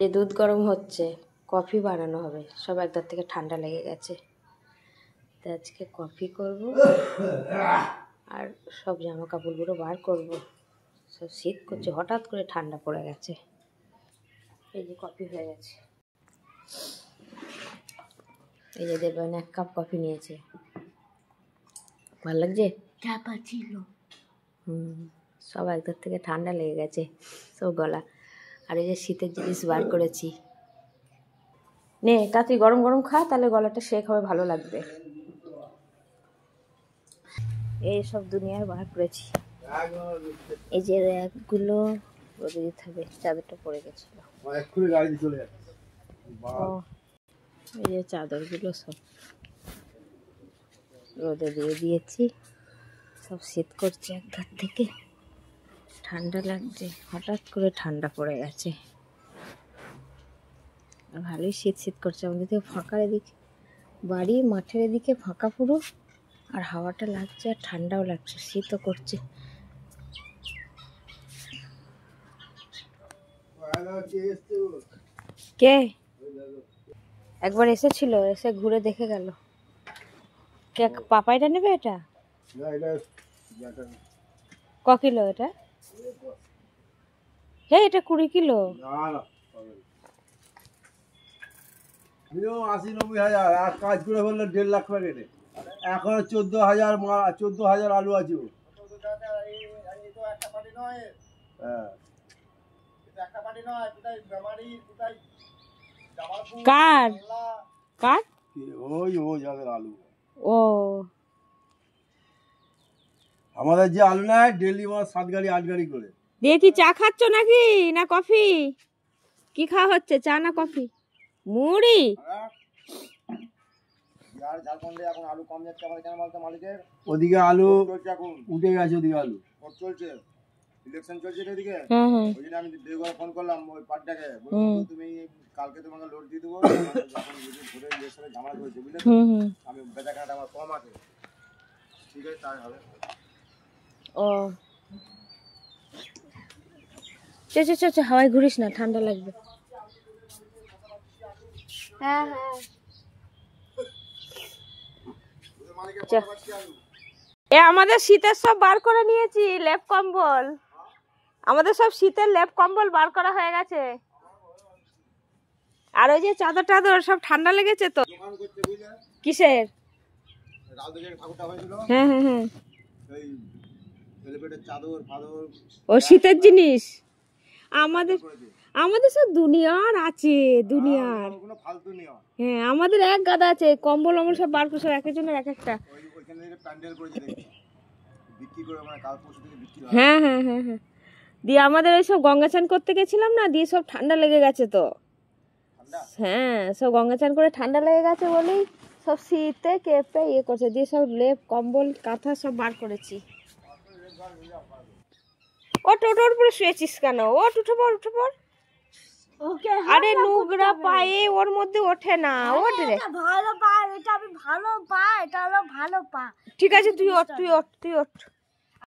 এই দুধ গরম হচ্ছে, কফি বানানো হবে। সব একদার থেকে ঠান্ডা লেগে গেছে, তো আজকে কফি করব আর সব জামা কাপড়গুলো বার করব। সব শীত করছে, হঠাৎ করে ঠান্ডা পড়ে গেছে। এই যে কফি হয়ে গেছে, এই যে দেবেন 1 কাপ কফি নিয়েছে। ভালো লাগছে? চাপা ছিল। সব একদার থেকে ঠান্ডা লেগে গেছে সব গলা। আর এই যে শীতের জিনিস বার করেছি, নে তা তুই গরম গরম খা, তাহলে গলাটা শেক হবে, ভালো লাগবে। এই সব দুনিয়ার বার করেছি। এই যে র্যাকগুলো রোদে দিতে হবে, চাদরটা পড়ে গেছিল। এই যে চাদরগুলো সব রোদে দিয়ে দিয়েছি। সব শীত করছে একধার থেকে, ঠান্ডা লাগছে, হঠাৎ করে ঠান্ডা পড়ে গেছে। ভালোই শীত শীত করছে। আমাদের দিকে ফাঁকা, এদিকে বাড়ি মাঠের এদিকে ফাঁকা পুরো, আর হাওয়াটা লাগছে আর ঠান্ডাও লাগছে, শীতও করছে। কে একবার এসেছিল, এসে ঘুরে দেখে গেল। কে পাপাইটা নেবে? এটা ক কিলো এটা? হ্যাঁ, এটা 20 কিলো। 80-90 হাজার, আর কাজ করে বললো 1.5 লাখ প্যাকেটে। এখন 14,000 আলু আছে। কার কার? ওই যাদের আলু। ও, আমাদের যে আলু নেয় ডেলি 7 গাড়ি 8 গাড়ি করে। দিয়ে কি চা খাচ্ছ নাকি না কফি? কি খাওয়া হচ্ছে, চা না কফি? মুড়ি। ওদিকে আলু উঠে গেছে, ওদিকে আলু চলছে, ইলেকশন চলছে এদিকে। ওই জন্য আমি দেওঘরে ফোন করলাম ওই পার্টিটাকে, তুমি কালকে তোমাকে লোড দিয়ে দেবো, ঘুরে ইলেকশনে ঝামেলা চলছে, বুঝলে? আমি বেচাকেনাটা আমার কম আছে। ঠিক আছে, তাই হবে। ও চ হাওয়ায় ঘুরিস না, ঠান্ডা লাগবে। হ্যাঁ হ্যাঁ, এ আমাদের শীতের সব বার করে নিয়েছি, লেপ কম্বল। আমাদের সব শীতের লেপ কম্বল বার করা হয়ে গেছে। আর ওই যে চাদর টাদর সব ঠান্ডা লেগেছে তো। কিসের? হ্যাঁ হ্যাঁ হ্যাঁ, ও শীতের জিনিস। আমাদের সব দুনিয়ার আছে, দুনিয়ার। হ্যাঁ, আমাদের এক গাদা আছে কম্বল অম্বল সব বার করে, সব এক একজনের এক একটা। হ্যাঁ হ্যাঁ হ্যাঁ হ্যাঁ, দিয়ে আমাদের ওই সব গঙ্গা চান করতে গেছিলাম না, দিয়ে সব ঠান্ডা লেগে গেছে তো। হ্যাঁ, সব গঙ্গা চান করে ঠান্ডা লেগে গেছে বলেই সব শীতে কেঁপে ইয়ে করছে, দিয়ে সব লেপ কম্বল কাঁথা সব বার করেছি। ও টোটোর উপরে শুয়েছিস কেন? ও উঠে পড়, উঠে পড়। আরে নোংরা পায়ে ওর মধ্যে ওঠে না। ওঠ রে, ভালো পা, এটা আমি ভালো পা, এটা হলো ভালো পা। ঠিক আছে, তুই ওঠ, তুই ওঠ, তুই ওঠ।